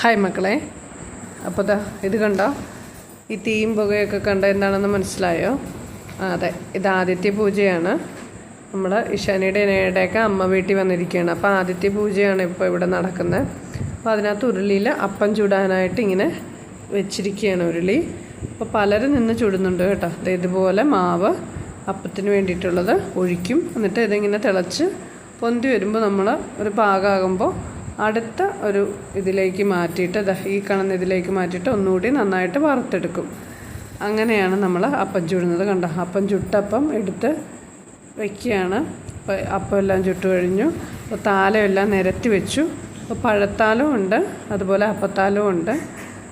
Hi മക്കളെ, അപ്പോൾ ഇത് കണ്ടോ? ഈ തീയും പുകയൊക്കെ കണ്ട എന്താണെന്ന് മനസ്സിലായോ? അതെ, ഇത് ആദിത്യ പൂജയാണ്. നമ്മൾ ഇഷാനിയുടെ ഇണയുടെയൊക്കെ അമ്മ വീട്ടിൽ വന്നിരിക്കുകയാണ്. അപ്പോൾ ആദിത്യ പൂജയാണ് ഇപ്പോൾ ഇവിടെ നടക്കുന്നത്. അപ്പോൾ അതിനകത്ത് ഉരുളിയിൽ അപ്പം ചുടാനായിട്ട് ഇങ്ങനെ വെച്ചിരിക്കുകയാണ് ഉരുളി. അപ്പോൾ പലരും നിന്ന് ചുടുന്നുണ്ട് കേട്ടോ. ഇതുപോലെ മാവ് അപ്പത്തിന് വേണ്ടിയിട്ടുള്ളത് ഒഴിക്കും. എന്നിട്ട് ഇതിങ്ങനെ തിളച്ച് പൊന്തി വരുമ്പോൾ നമ്മൾ ഒരു പാകമാകുമ്പോൾ അടുത്ത ഒരു ഇതിലേക്ക് മാറ്റിയിട്ട് ഈ കാണുന്ന ഇതിലേക്ക് മാറ്റിയിട്ട് ഒന്നുകൂടി നന്നായിട്ട് വറുത്തെടുക്കും. അങ്ങനെയാണ് നമ്മൾ അപ്പം ചുടുന്നത്. കണ്ടോ, അപ്പം ചുട്ടപ്പം എടുത്ത് വയ്ക്കുകയാണ്. അപ്പം എല്ലാം ചുട്ട് കഴിഞ്ഞു. അപ്പോൾ താലം എല്ലാം നിരത്തി വെച്ചു. അപ്പോൾ പഴത്താലും ഉണ്ട്, അതുപോലെ അപ്പത്താലും ഉണ്ട്.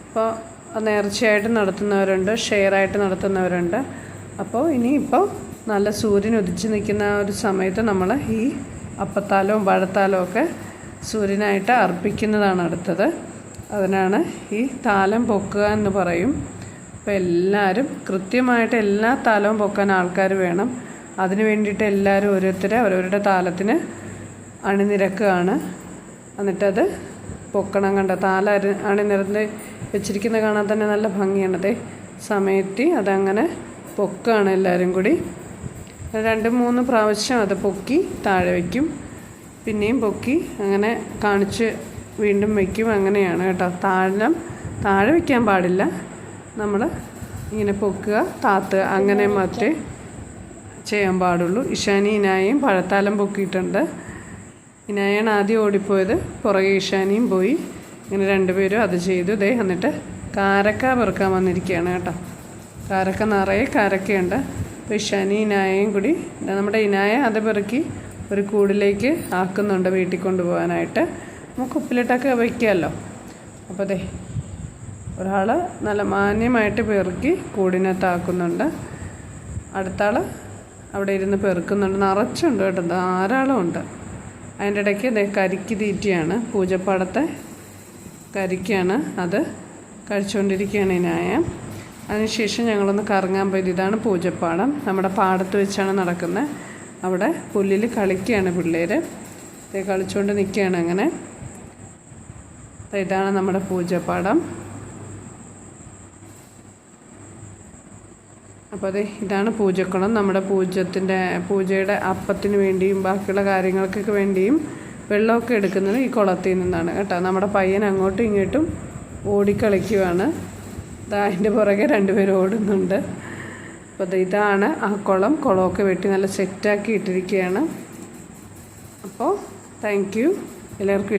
അപ്പോൾ നേർച്ചയായിട്ട് നടത്തുന്നവരുണ്ട്, ഷെയറായിട്ട് നടത്തുന്നവരുണ്ട്. അപ്പോൾ ഇനിയിപ്പോൾ നല്ല സൂര്യൻ ഉദിച്ച് നിൽക്കുന്ന ആ ഒരു സമയത്ത് നമ്മൾ ഈ അപ്പത്താലവും പഴത്താലവും ഒക്കെ സൂര്യനായിട്ട് അർപ്പിക്കുന്നതാണ് അടുത്തത്. അതിനാണ് ഈ താലം പൊക്കുക എന്ന് പറയും. അപ്പോൾ എല്ലാവരും കൃത്യമായിട്ട് എല്ലാ താലവും പൊക്കാൻ ആൾക്കാർ വേണം. അതിന് വേണ്ടിയിട്ട് എല്ലാവരും അവരവരുടെ താലത്തിന് അണിനിരക്കുകയാണ്. എന്നിട്ടത് പൊക്കണം. കണ്ട താല അണിനിരന്ന് വെച്ചിരിക്കുന്ന കാണാൻ തന്നെ നല്ല ഭംഗിയാണത്. സമയത്ത് അതങ്ങനെ പൊക്കുകയാണ് എല്ലാവരും കൂടി. 2-3 പ്രാവശ്യം അത് പൊക്കി താഴെ വയ്ക്കും, പിന്നെയും പൊക്കി അങ്ങനെ കാണിച്ച് വീണ്ടും വയ്ക്കും. അങ്ങനെയാണ് കേട്ടോ. താഴെ വയ്ക്കാൻ പാടില്ല. നമ്മൾ ഇങ്ങനെ പൊക്കുക, താത്തുക, അങ്ങനെ മാത്രമേ ചെയ്യാൻ പാടുള്ളൂ. ഇഷാനി ഇനായയും പഴത്താലം പൊക്കിയിട്ടുണ്ട്. ഇനായാണ് ആദ്യം ഓടിപ്പോയത്, പുറകെ ഇഷാനിയും പോയി. ഇങ്ങനെ രണ്ടുപേരും അത് ചെയ്തു. എന്നിട്ട് കാരക്ക പെറുക്കാൻ വന്നിരിക്കുകയാണ് കേട്ടോ. കാരക്ക നിറയെ കാരക്കയുണ്ട്. അപ്പോൾ ഇഷാനി ഇനായയും കൂടി നമ്മുടെ ഇനായ അത് പെറുക്കി ഒരു കൂടിലേക്ക് ആക്കുന്നുണ്ട് വീട്ടിൽ കൊണ്ടുപോകാനായിട്ട്. നമുക്ക് ഉപ്പിലിട്ടൊക്കെ വയ്ക്കാമല്ലോ. അപ്പോൾ ഒരാൾ നല്ല മാന്യമായിട്ട് പെറുക്കി കൂടിനകത്താക്കുന്നുണ്ട്. അടുത്ത ആൾ അവിടെ ഇരുന്ന് പെറുക്കുന്നുണ്ട്. നിറച്ചുണ്ട് കേട്ടോ, ധാരാളം ഉണ്ട്. അതിൻ്റെ ഇടയ്ക്ക് കരിക്ക് തീറ്റിയാണ്, പൂജപ്പാടത്തെ കരിക്കാണ്. അത് കഴിച്ചുകൊണ്ടിരിക്കുകയാണ് ഇനായ. അതിനുശേഷം ഞങ്ങളൊന്ന് കറങ്ങാൻ പോയത്. ഇതാണ് പൂജപ്പാടം. നമ്മുടെ പാടത്ത് വെച്ചാണ് നടക്കുന്നത്. അവിടെ പുല്ലിൽ കളിക്കുകയാണ് പിള്ളേർ. കളിച്ചുകൊണ്ട് നിൽക്കുകയാണ്. അങ്ങനെ ഇതാണ് നമ്മുടെ പൂജപ്പാടം. അപ്പോൾ ഇതാണ് പൂജക്കുളം. നമ്മുടെ പൂജയുടെ അപ്പത്തിന് വേണ്ടിയും ബാക്കിയുള്ള കാര്യങ്ങൾക്കൊക്കെ വേണ്ടിയും വെള്ളമൊക്കെ എടുക്കുന്നത് ഈ കുളത്തിൽ നിന്നാണ് കേട്ടോ. നമ്മുടെ പയ്യൻ അങ്ങോട്ടും ഇങ്ങോട്ടും ഓടിക്കളിക്കുകയാണ്. അതിൻ്റെ പുറകെ 2 പേര് ഓടുന്നുണ്ട്. അപ്പോൾ ഇതാണ് ആ കുളമൊക്കെ വെട്ടി നല്ല സെറ്റാക്കി ഇട്ടിരിക്കുകയാണ്. അപ്പോൾ താങ്ക് യു എല്ലാവർക്കും.